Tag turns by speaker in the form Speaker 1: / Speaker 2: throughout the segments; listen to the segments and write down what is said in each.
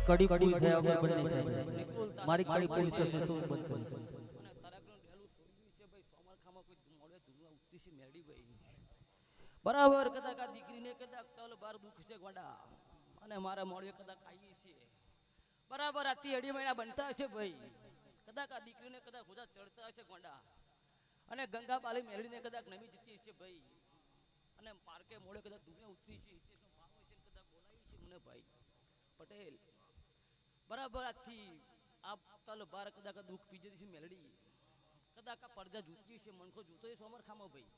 Speaker 1: કડી પૂરી થયા વગર બંધ નહીં થાય. મારી કડી પૂરી થશે તો બંધ કરી.
Speaker 2: બરાબર કદાચ આ દીકરીને કદાચ તલ બાર દુખ છે ગોડા અને મારા મોડે કદાચ આવી છે બરાબર આથી અઢી મહિના બનતા હશે ભાઈ કદાચ આ દીકરીને કદાચ હોજા ચડતા હશે ગોડા અને ગંગા બાલી મેળવીને કદાચ નમી જતી હશે ભાઈ અને પાર્કે મોડે કદાચ દુનિયા ઉતરી છે હિતેશનો ભાવ હશે કદાચ બોલાવી છે મને ભાઈ પટેલ બરાબર આથી આ તલ બાર કદાચ દુઃખ પી જતી છે મેલડી કદાચ આ પડદા જૂતી છે મનખો જૂતો એ સોમર ખામો ભાઈ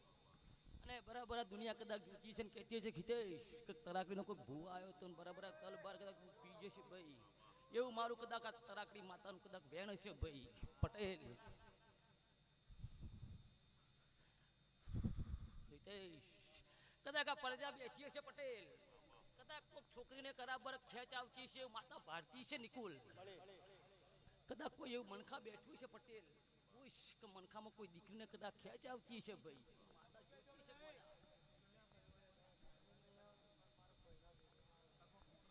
Speaker 2: અને બરાબર આ દુનિયા કદાચ જૂતી છે ને કહેતી છે હિતેશ કે તરાકડીનો કોઈ ભૂવો આવ્યો તો બરાબર આ તલ બાર કદાચ દુઃખ પી જશે ભાઈ એવું મારું કદાચ આ તરાકડી માતાનું કદાચ વેણ હશે ભાઈ પટેલ હિતેશ કદાચ આ પડદા બેઠી હશે પટેલ કદાચ કોઈક છોકરીને બરાબર ખેંચ આવતી છે માતા ભારતી છે નિકુલ કદાચ કોઈ એવું મનખા બેઠું છે પટેલ કોઈ કે મનખામાં કોઈ દીકરીને કદાચ ખેંચ આવતી છે ભાઈ માતા જોતી છે ગોડા.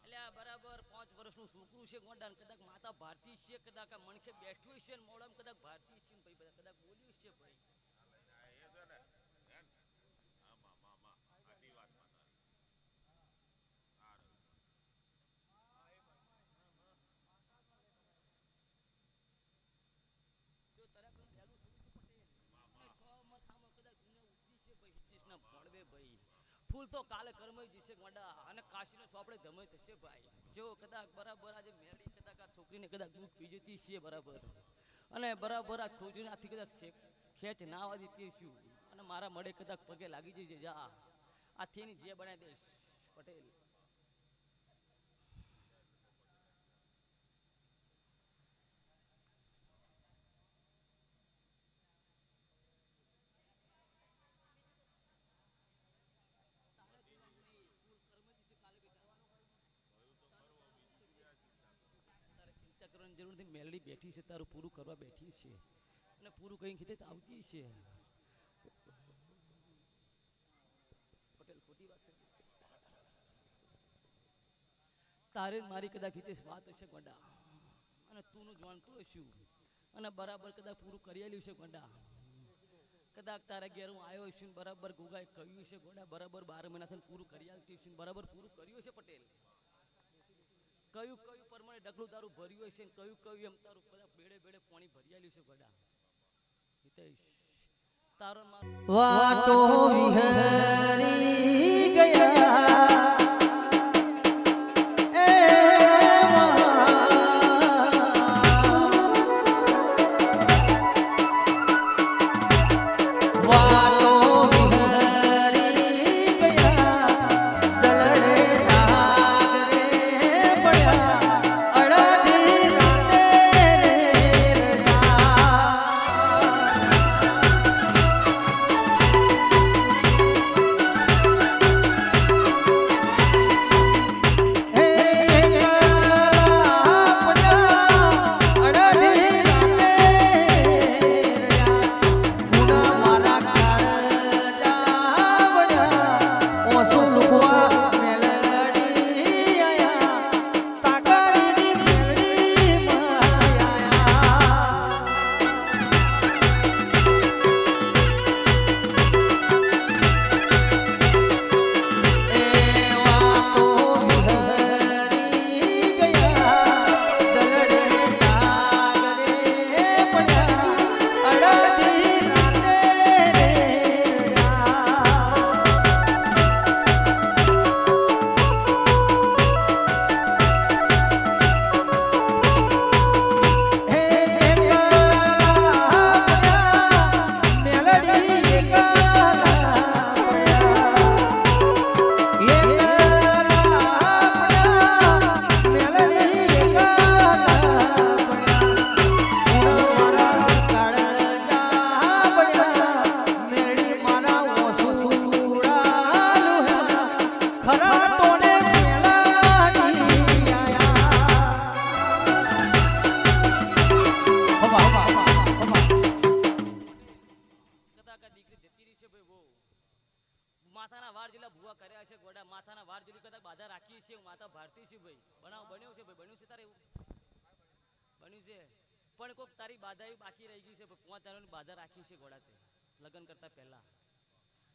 Speaker 2: અલ્યા બરાબર 5 વર્ષનું છોકરું છે ગોડા કદાચ માતા ભારતી છે કદાચ આ મનખે બેઠું છે ને મોડામાં કદાચ ભારતી છે ને ભાઈ કદાચ બોલ્યું છે ભાઈ ફૂલ તો કાલે કર્મય જશે ગોડા અને કાશીનો સોપડે ધમય થશે ભાઈ જો કદાચ બરાબર આજે મેળી કદાચ આ છોકરીને કદાચ દૂધ પી જતી છે બરાબર અને બરાબર આ છોકરીને આથી કદાચ ખેંચ ના આવવા દેતી છું અને મારા મળે કદાચ પગે લાગી જશે જા આથી એની જે બનાવી દઈશ પટેલ. જરૂર નથી મેલડી બેઠી છે તારું પૂરું કરવા બેઠી છે અને પૂરું કઈ કીધે આવતી છે પટેલ ખોટી વાત છે તારે મારી કદાચ હિતેશ વાત હશે ગોડા અને તું જાણતો હશું અને બરાબર કદાચ પૂરું કરી આલ્યું છે ગોડા કદાચ તારા ઘેર હું આવ્યો છું બરાબર ગોગાએ કહ્યું છે ગોડા બરાબર 12 મહિનાથી પૂરું કરી આલતી છું બરાબર પૂરું કર્યું છે પટેલ કયું કયું પ્રમાણે ડગલું તારું ભર્યું હશે ને કયું કયું એમ તારું બધા બેડે બેડે પાણી ભરી આલ્યું છે ગોડા હિતેશ તારો
Speaker 1: વાતો વિહરી ગયા
Speaker 2: માથાના વાર જેટલા ભૂવા કર્યા છે ગોડા માથાના વાર જેટલી કદાચ બાધા રાખી છે માતા ભારતી છે ભાઈ બનાવ બન્યો છે ભાઈ બન્યું છે તારે એવું બન્યું છે પણ કોઈક તારી બાધા એવી બાકી રહી ગઈ છે પોત તારોની બાધા રાખી છે ગોડા તે લગ્ન કરતા પહેલા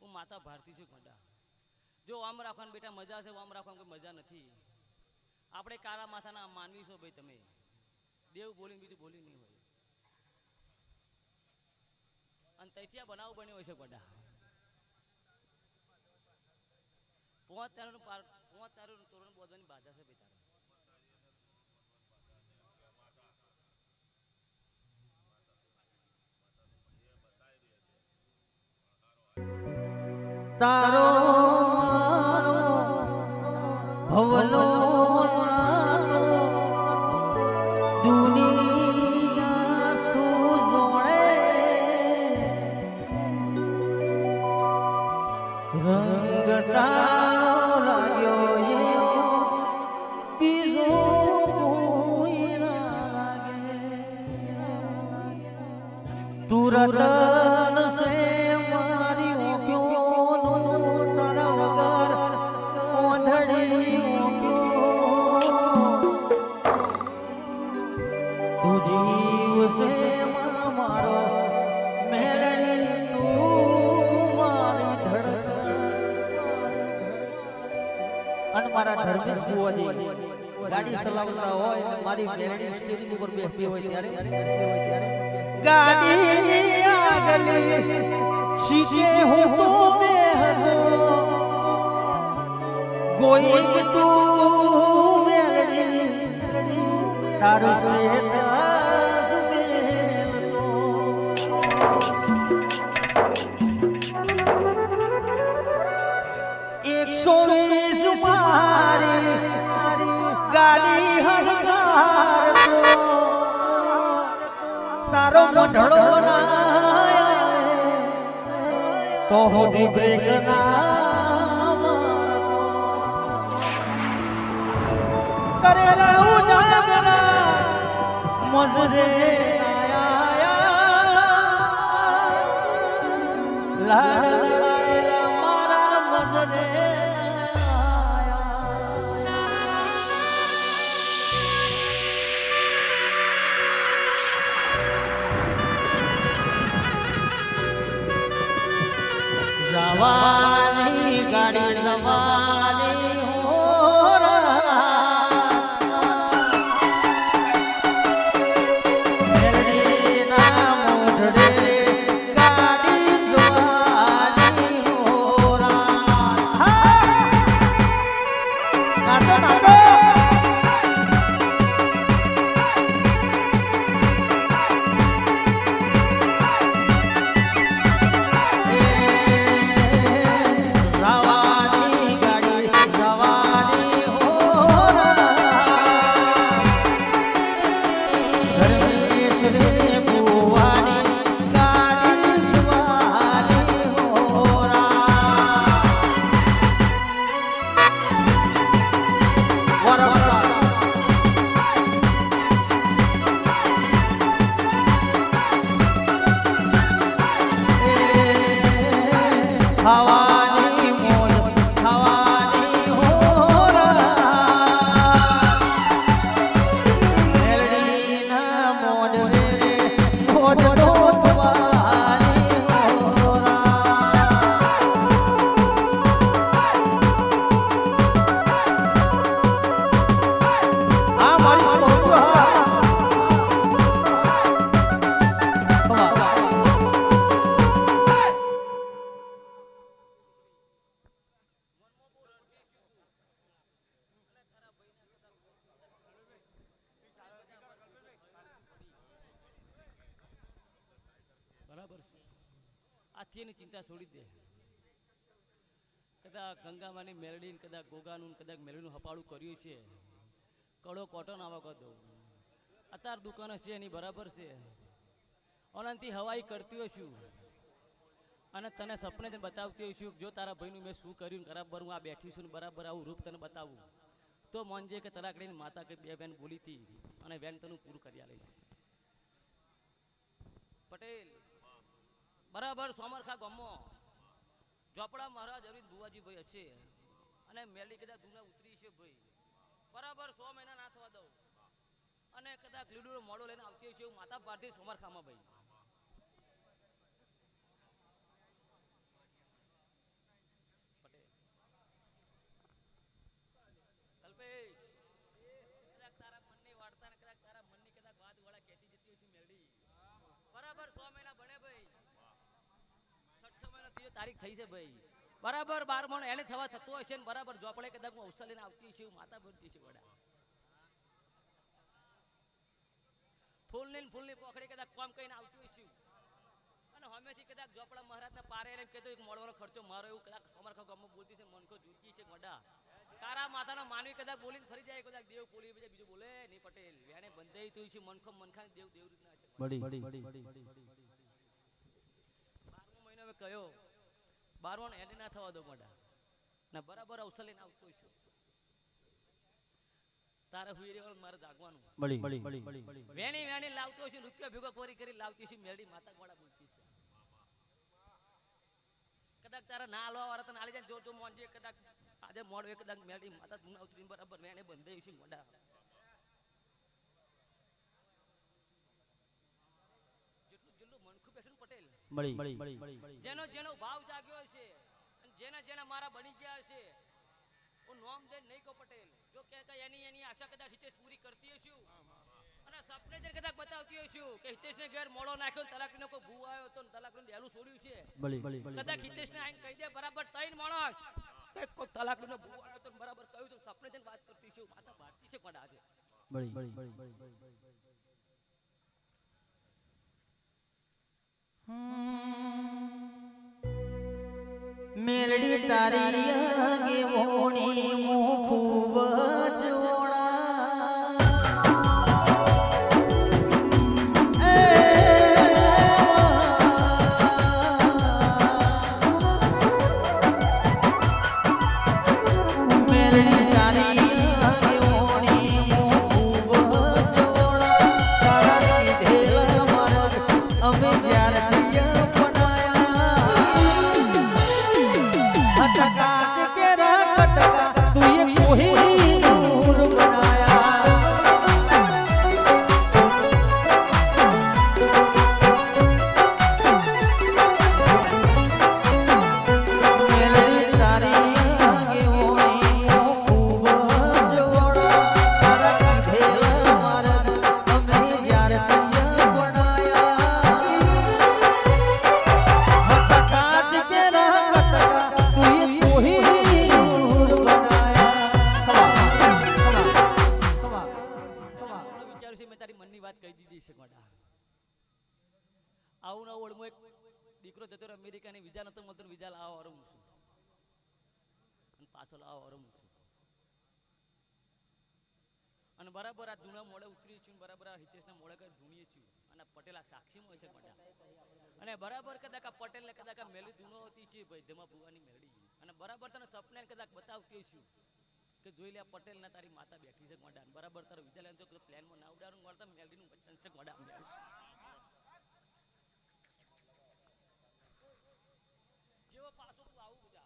Speaker 2: હું માતા ભારતી છું ગોડા જો આમ રાખવાની બેટા મજા છે આમ રાખવાની કોઈ મજા નથી આપણે કાળા માથાના માનવી છો ભાઈ તમે દેવ બોલીને બીજું બોલી નહીં હોય અને તેથી આ બનાવ બન્યો હોય છે ગોડા પોત તારું તોરણ બોધવાની બાધા છે ભાઈ
Speaker 1: તારો ભવનો દુનિયા સુજોડે રંગતા લાગ્યો તું રતન સે મારી ઓક્યોનો તારા વગર ઓંધળી ઓક્યો તું જીવ સે મારો મેલડી તું મારી ધડકન અને મારા ધર્મેશ બુવાજી ગાડી ચલાવતા હોય ને મારી મેલડી સ્ટેશન ઉપર બેસતી હોય ત્યારે ગાડીની આગલી સીટે હું તો બેહતો ગોઈંગ ટુ મેલડી તારું સ્ટેટસ મેલતો 120 મારી ગાડી હરગારતો તારો મંઢળો ના તો હોદી બ્રેક ના કરેલા ઉજાગરા મજરે લાડલા મારા મજરે જવાની ગાડી જવાની હો મેલડી ના મોઢડે ગાડી જવાની હો નાચો નાચો ખાવાની મોજ ખાવાની હોરા મેલડીના મોજ રે મોજ નોતવાની હોરા આ મારી સ્વરૂપ
Speaker 2: બરાબર છે આથી એની ચિંતા છોડી દે કદાચ ગંગામાની મેલડીને કદાચ ગોગાનું કદાચ મેલડીનું હપાળું કર્યું છે કડો કોટન આવા કહો દઉં અત્યાર દુકાનો છે એની બરાબર છે ઓનાથી હવાઈ કરતી હોય છું અને તને સપને જ બતાવતી હોય છું જો તારા ભાઈનું મેં શું કર્યું બરાબર હું આ બેઠી છું ને બરાબર આવું રૂપ તને બતાવું તો મનજે કે તલાકડીની માતા કે બે બેન બોલી હતી અને બેન તને પૂરું કરી આલીશ પટેલ બરાબર સોમરખા ગામો ચોપડા મહારાજ અરવિંદ બુવાજી ભાઈ હશે અને મેલડી કદાચ ધૂના ઉતરી છે ભાઈ બરાબર 100 મહિના ના થવા દઉં અને કદાચ લીડુનો મોડો લઈને આવતી હશે એવું માતા પારથી સોમરખામાં ભાઈ પટેલ કલ્પેશ કદાચ તારા મનની વાર્તા ને કદાચ તારા મનની કદાચ વાત વાળા કહેતી જતી હશે મેલડી બરાબર 100 મહિના બને ભાઈ 6 મહિનો ત્રીજો તારીખ થઈ છે ભાઈ બરાબર 12 મહિનો એને થવા થતો હશે ને બરાબર જોપડે કદાચ હું અવસર લઈને આવતી હશે માતા ભરતી છે વડા ફૂલની પોખડી કદાચ કોમ કહીને આવતી હશે અને હમેથી કદાચ જોપડા મહારાજના પારે એને કહેતો એક મળવાનો ખર્ચો મારો એવું કદાચ સોમરખા ગામમાં બોલતી છે મનકો જોતી છે વડા તારા માતાનો માનવી કદાચ બોલીને ફરી જાય કદાચ દેવ બોલી બીજું બોલે નહીં પટેલ વેણે બંધાઈ તો છે મનખો મનખા દેવ રીતના છે
Speaker 1: બડી
Speaker 2: 12મો મહિનો મેં કયો 12મો એને ના થવા દો મોડા ને બરાબર અવસર લઈને આવતો છું તારે હુઈ રહેવાનું મારે જાગવાનું
Speaker 1: મળી
Speaker 2: વેણી વેણી લાવતો છે રૂપિયા ભેગો કોરી કરી લાવતી છે મેળી માતા ગોળા બોલતી છે કદાચ તારા ના હલવા વાળા તને આલી જાય જો મોનજી કદાચ આજે મોડ એક કદાચ મેળી માતા તું ઉતરીને બરાબર વેણે બંધાઈ છે મોડા જેટલું જેટલું મનખું બેઠું પટેલ જેનો જેનો ભાવ જાગ્યો છે અને જેના જેના મારા બની ગયા છે હું નોમ દે નહીં કહો પટેલ જો કે એની આશા કદાચ હિતેશ પૂરી કરતી હશું અને સપને જે કદાચ બતાવતી હશું કે હિતેશને ઘેર મોળો નાખ્યો તલાકનો કોઈ ભૂ આવ્યો તો તલાકનું ડેલું છોડ્યું છે કદાચ હિતેશને આઈને કહી દે બરાબર ત્રણ માણસ કોઈ તલાકનો ભૂ આવ્યો તો બરાબર કહ્યું તો સપને જઈને વાત કરતી છું માતા ભારતી છે કોણ આજે
Speaker 1: મેલડી તારી અંગે મોણી ખૂબ
Speaker 2: આવું ના ઓળમો એક દીકરો જતો અમેરિકાની વિઝા નતો મળતો વિઝા લાવવા વાળો હું છું અને પાછો લાવવા વાળો હું છું અને બરાબર આ ધૂણા મોડે ઉતરી છું બરાબર આ હિતેશના મોડે કઈ ધૂણીએ છું અને પટેલ આ સાક્ષીમાં હશે મોટા અને બરાબર કદાચ આ પટેલને કદાચ આ મેલી ધૂણો હતી છે ભાઈ ધમા ભુવાની મેળી અને બરાબર તને સપને કદાચ બતાવતી છું કે જોઈ લે આ પટેલ ના તારી માતા બેઠી છે મોડા બરાબર તારો વિચાર લેજો કે પ્લાનમાં ના ઉડાડું મળતા મેલડીનું વચન છે મોડા જેવો પાછો તું આવું બધા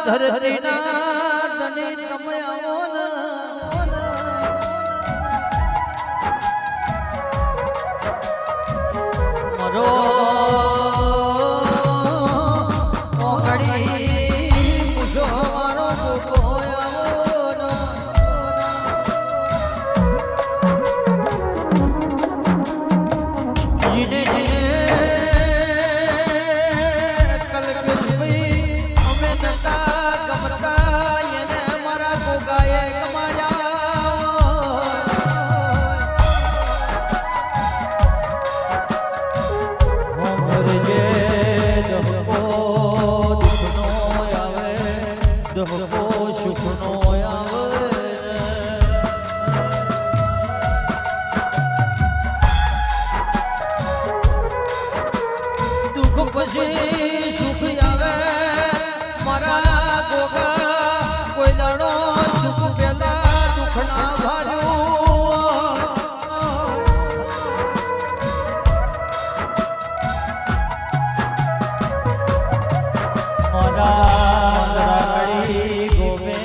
Speaker 1: ધરતીના ધણી તમે આવો ને મરો મોકડી પૂછો મારો કોઈ આવો જીને જીને પછી સુખ આવે મારા ગોગા કોઈ દાડો સુખ પેલા દુઃખ ના ભાડ્યું મારા ગોબે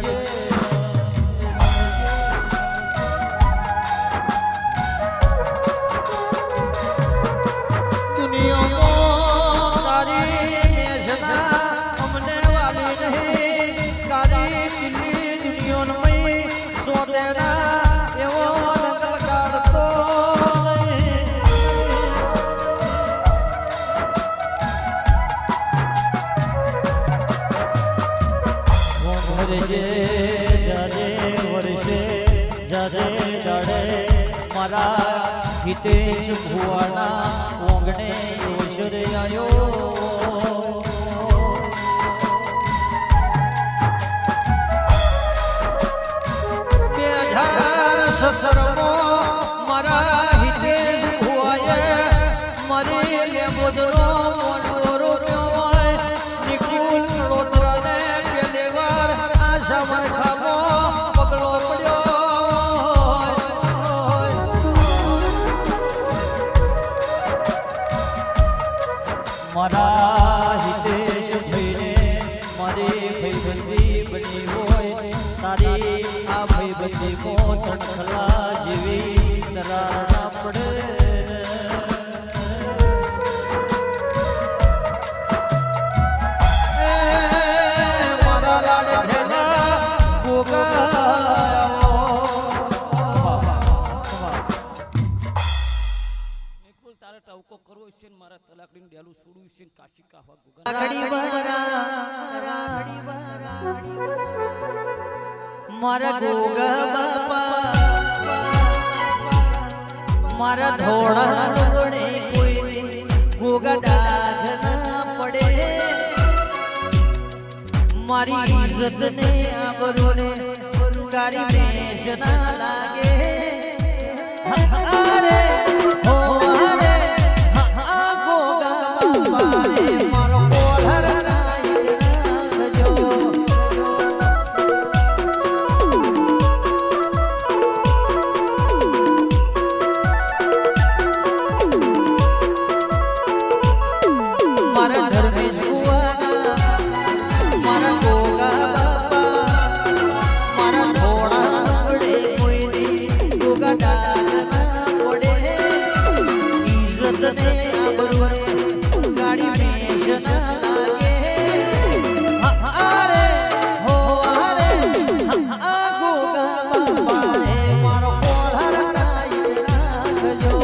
Speaker 1: મળજે
Speaker 3: દુનિયામાં તારી મેષના અમને વાલી નહીં તારી દિલ્હી દુનિયામાં સોદેના એવો રંગ લગાડતો
Speaker 1: વર્ષે જાજે વર્ષે જાજે દાડે મારા હિતેશ ભુવાના ઓંગણે યોશર આયો સસરમો મારા હિતેશ ભુવાએ મારી લેબોદનો મોડોરો પ્યોય નિકુલ લોત્રાને પેલેવાર આશા મરખામો પગલો પડ્યો મારા હિતેશ ભાઈને મારી ભાઈબંધી બની હોય તારી આ ભાઈબંધી કો તણખલા જેવી દરાર ના પડે મારા લાડે ભેલા
Speaker 2: નિકુલ તારે ટવકો કરવો છે ને મારા તલાકડીને ડેલું છોડવું છે ને કાશી કાહવા ગુગા
Speaker 1: મારા ગોગા બાપા મારા ધોળા લોડે કોઈ ગોગા ડાઘ ના પડે મારી ઇજ્જત ને આબરૂ ને તારી મેષ ના લાગે અરે હો અરે હા ગોગા બાપા રે મારો કોળર રાખજો મારા ધર્મેશ ભુવાના મારા ગોગા બાપા મારા ધોળા પડે કોઈની ગોગા ડાઘ ના પડે ઇજ્જત ને આબરૂ ને ગાડી મેષ ના લાગે અરે હો અરે આ ગોગા બાપા રે મારો કોળર રાખજો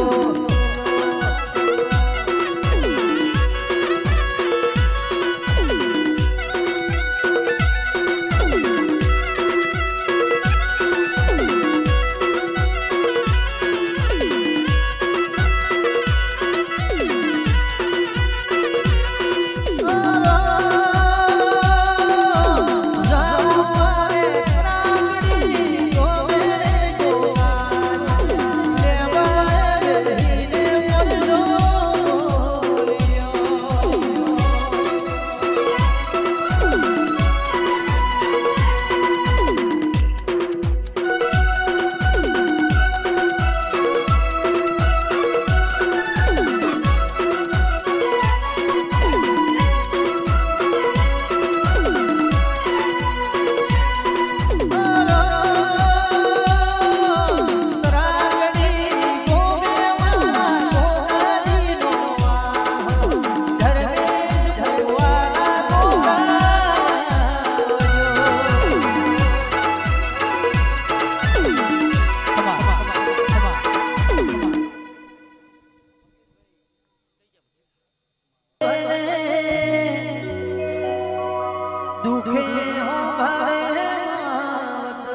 Speaker 1: દુખે હો ભરે માવત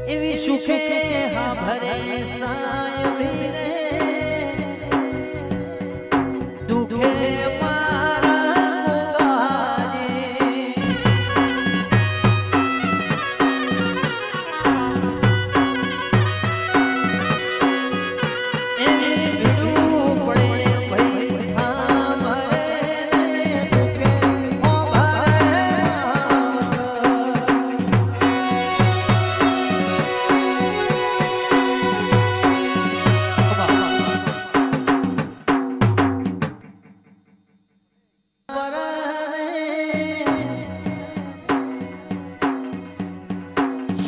Speaker 1: એવી સુખે હા ભરે સાય વીરે દુખે મારા ગોગાજી એવી ભીડું પડે ભાઈ હા ભરે દુખે હો ભરે માવત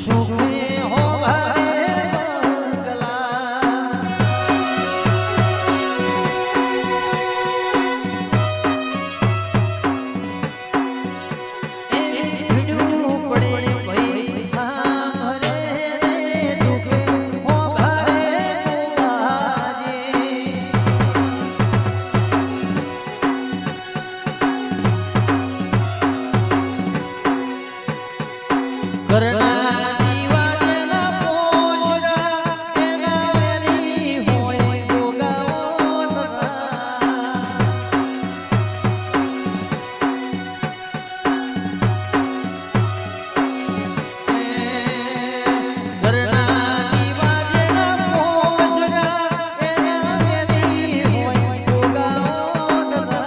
Speaker 1: સુખે હો ભારે મંગલા એ ભીડું પડે ભાઈ ભારે દુખે હો ભારે મુવાજી કરના દીવાના પોછડા એના વેરી હોય ગોગાઓના કરના દીવાના પોછડા એના વેરી હોય ગોગાઓના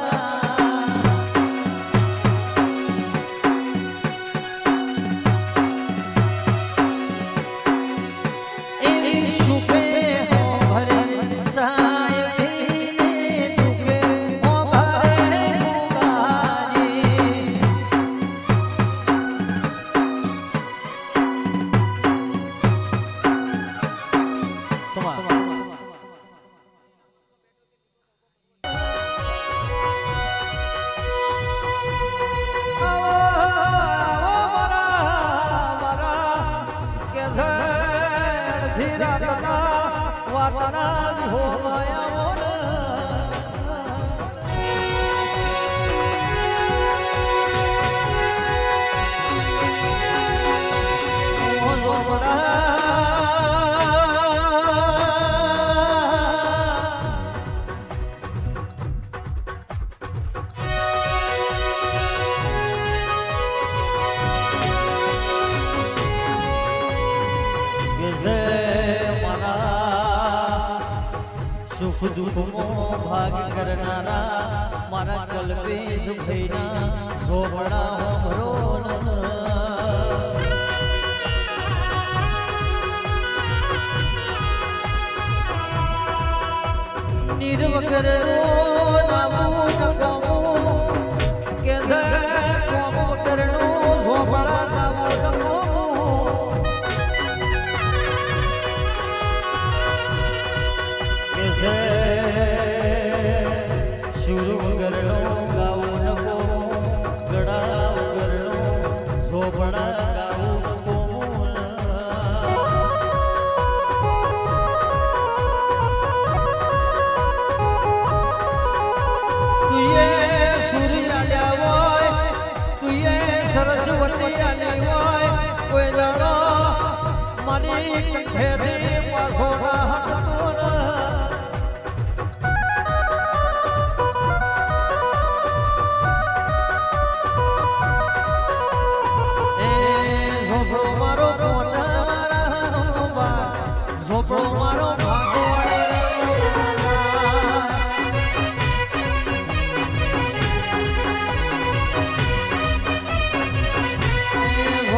Speaker 1: એની સુખે હો ભરે સાહેબીને દુખે હો ભરે મુવાજી સુખ દુઃખમો ભાગ કરનારા મારા કલ્પે સુખઈના ઝોપડા હોમરો નિર્વકરનો નામું નકોમું કે જય કોમ કરનો ઝોપડા નામું નકોમું કે જય શુરુ વગરનો ગાવું નકો ગડા વગરનો ઝોપડા ગાવું નકો સરસ્વતી આલી હોય કોઈ દાડો મારી કંઠેથી પાછો ના હટતો એ ઝોપડો મારો પહોંચાવાળા ઝોપડો મારો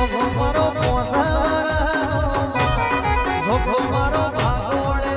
Speaker 1: ભાગો મારો પોસારા ઝોપડો મારો ભાગોળે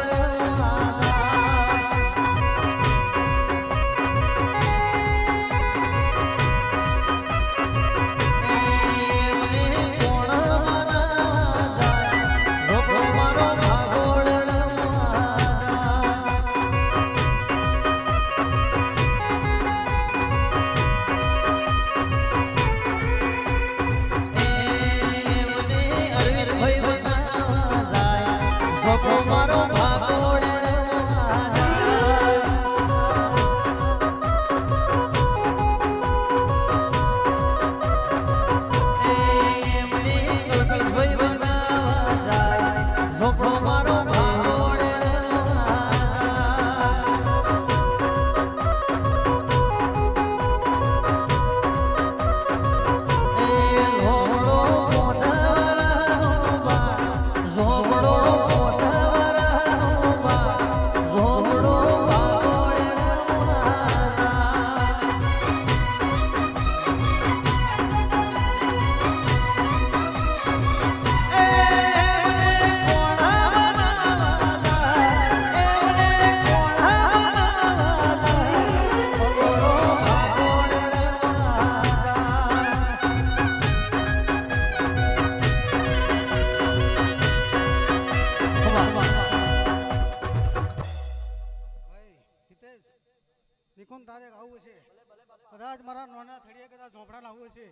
Speaker 4: પણ આવું છે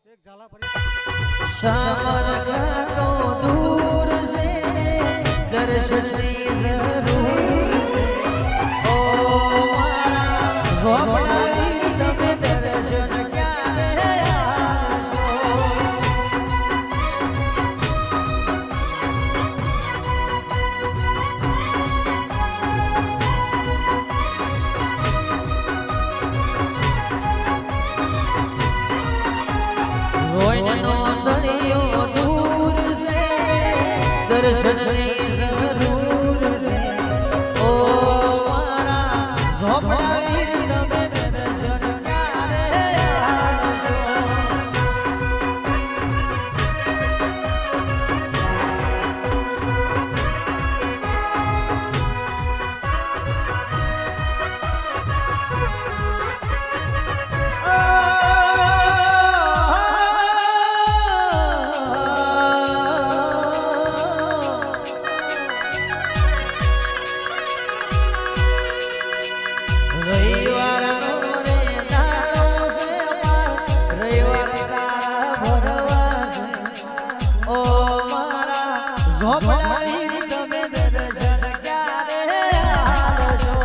Speaker 4: એક ઝાલા ફરી
Speaker 1: સમર તો દૂર છે દર્શનની જરૂર છે ઓ મારા ઝોપડાની તમે દર્શન ક્યારે આવશો રોયનો તળિયો દૂર છે દર્શનની જરૂર છે ઓ મારા ઝોપડાની તમે દર્શન ક્યારે આવશો ઝોપડાની તમે દર્શન ક્યારે આવશો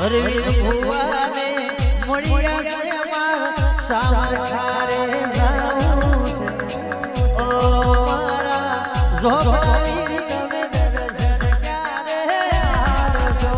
Speaker 1: અરવિંદ ભુવાને મળ્યા ગળ્યામાં સામરખારે જાવું છે ઓ મારા ઝોપડાની તમે દર્શન ક્યારે આવશો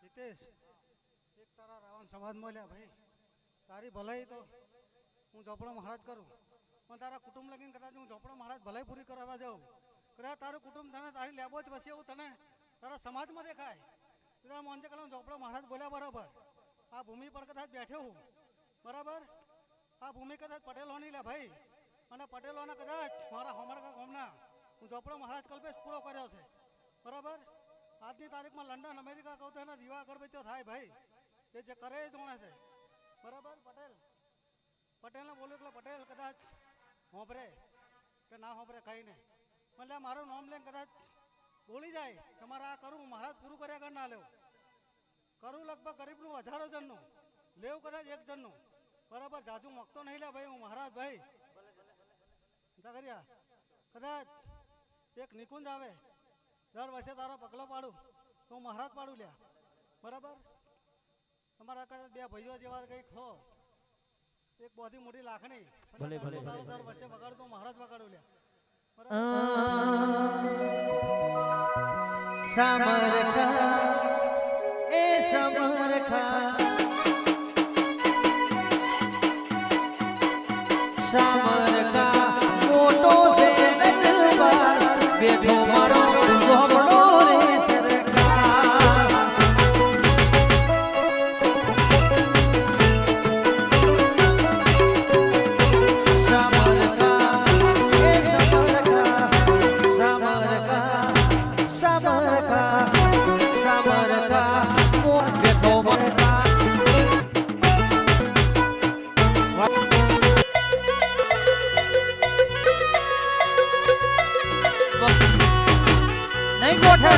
Speaker 4: હિતેશ એક તારા રાવણ સમાજ મળ્યા ભાઈ તારી ભલાઈ તો હું ઝોપડો મહારાજ કરું પણ તારા કુટુંબ લગીને કદાચ હું ઝોપડો મહારાજ ભલાઈ પૂરી કરવા જાઉં કદાચ તારું કુટુંબ તને તારી લેબો જ વસે એવું તને તારા સમાજમાં દેખાય તારા મોંજે કલા ઝોપડો મહારાજ બોલ્યા બરાબર આ ભૂમિ પર કદાચ બેઠ્યો હું બરાબર આ ભૂમિ કદાચ પટેલોની લે ભાઈ અને પટેલોના કદાચ મારા હોમરકા ગામના હું ઝોપડો મહારાજ કલ્પેશ પૂરો કર્યો છે બરાબર આજની તારીખમાં લંડન અમેરિકા કહું તો એના દીવા અગરબત્તીઓ થાય ભાઈ એ જે કરે એ જોણે છે બરાબર પટેલને બોલ્યું એટલે પટેલ કદાચ હોંભરે કે ના હોંભરે કહીને એટલે મારું નામ લઈને કદાચ બોલી જાય કે મારે આ કરું મહારાજ પૂરું કર્યા કર ના લેવું કરું લગભગ ગરીબનું 1000 જણનું લેવું કદાચ 1 જણનું બરાબર જાજુ મગતો નહીં લે ભાઈ હું મહારાજ ભાઈ કર્યા કદાચ એક નિકુંજ આવે દર વર્ષે તારો પગલો પાડું તો હું મહારાજ પાડું લ્યા બરાબર તમારા કદાચ 2 ભાઈઓ જેવા કંઈક હો એક બધી મોટી લાખણી તારો દર વર્ષે વગાડું તો મહારાજ વગાડું લ્યા
Speaker 1: સમરખા એ સમરખા સમરખા મોટો છે નંદબાર બેઠો મારો ઝોપડો રે સરખા સમરખા એ સમરખા સમરખા સમરખા સમરખા બેઠો મારો नहीं गोठे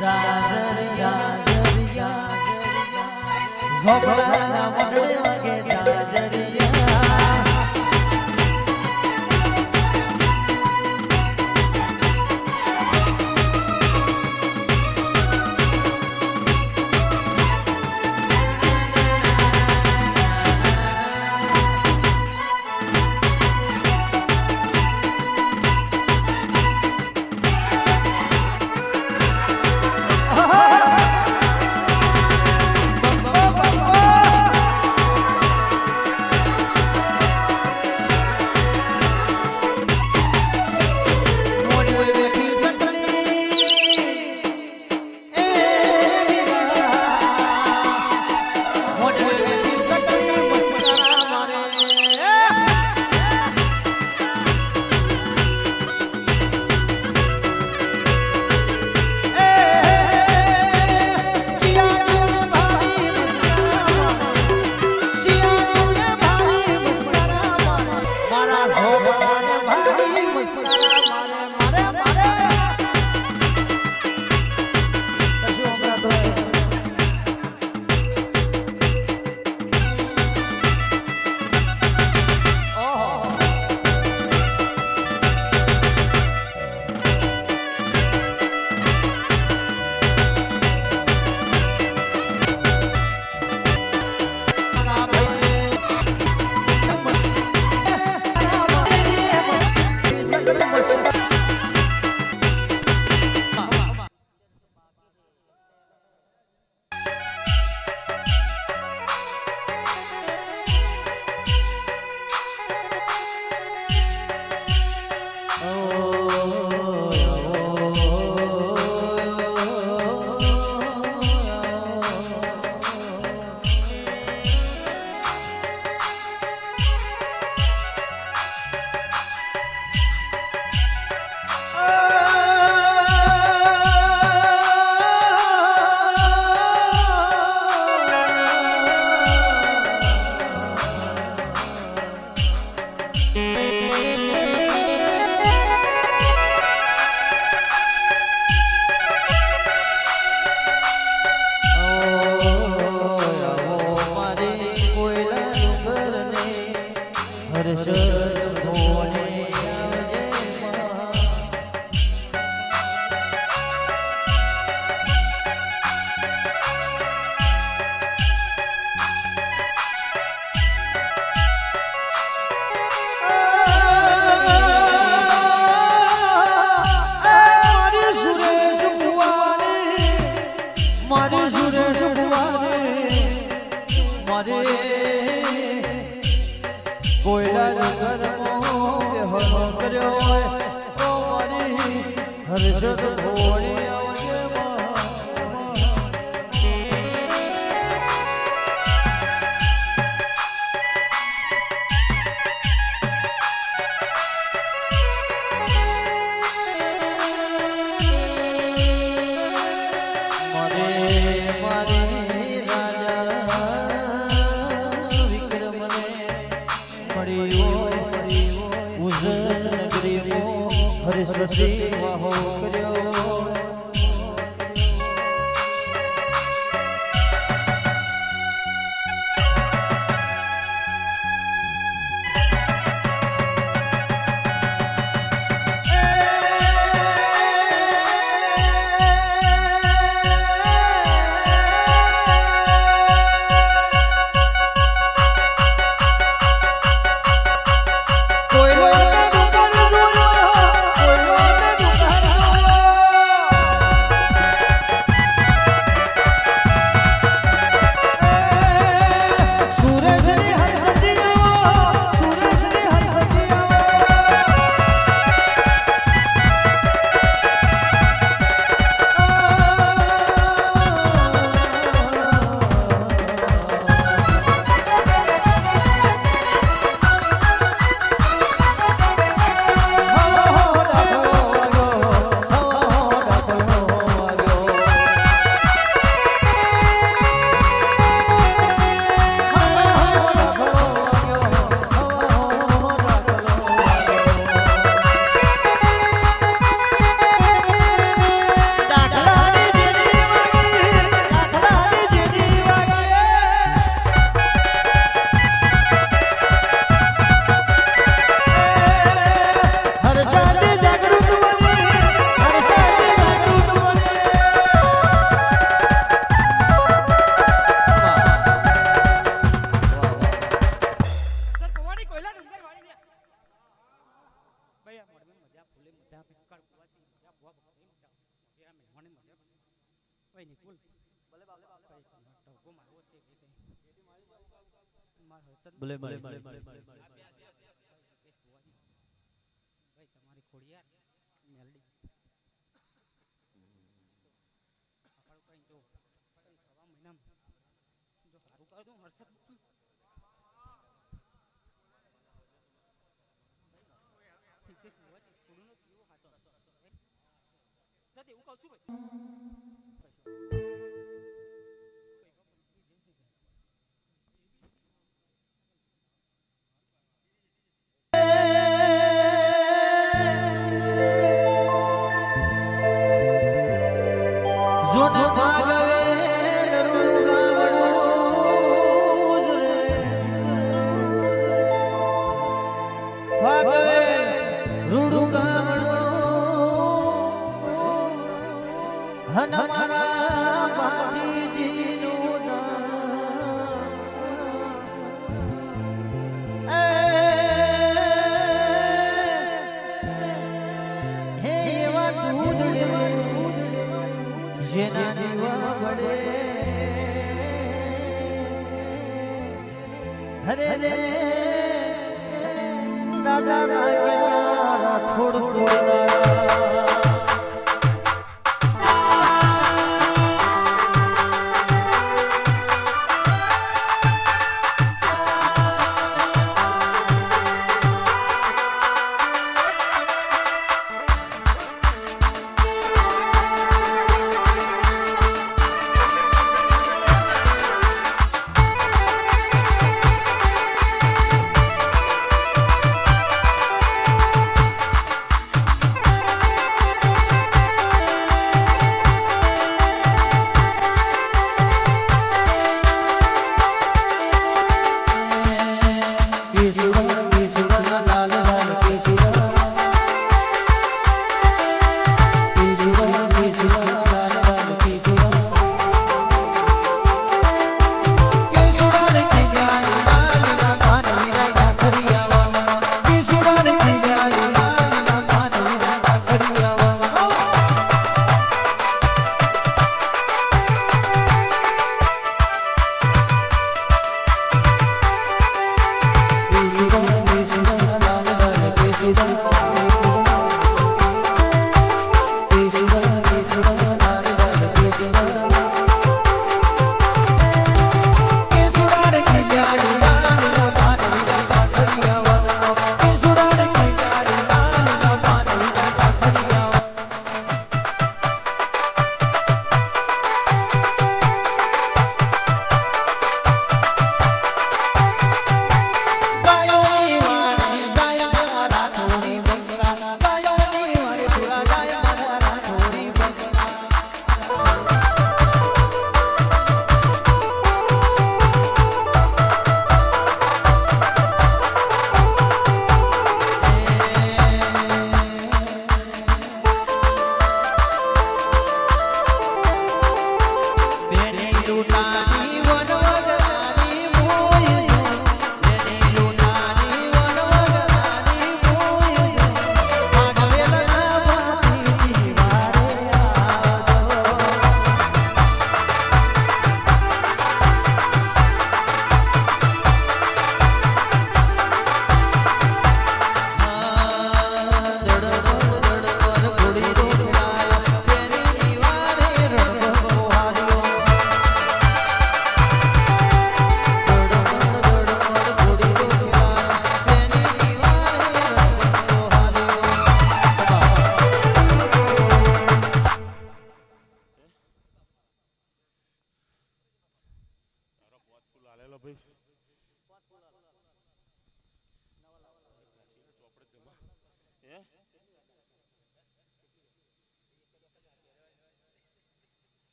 Speaker 1: जा ઝોપડાના મંડળે વાગે જાજરિયા હર્ષદ ભોળી આવજે હરિ વાહો કર્યો કોઈ
Speaker 2: ટોકો મારવો છે કે માર હર્ષદ
Speaker 1: ભલે ભલે
Speaker 2: ભાઈ તમારી ખોડિયાર મેલડી આપણું કઈ જો સવા મહિનામાં જો સારું કર દઉં હર્ષદ એવું કહું છું
Speaker 1: જેના દીવા વડે હરે રે દાદા રાગેલા થોડું
Speaker 3: ભલે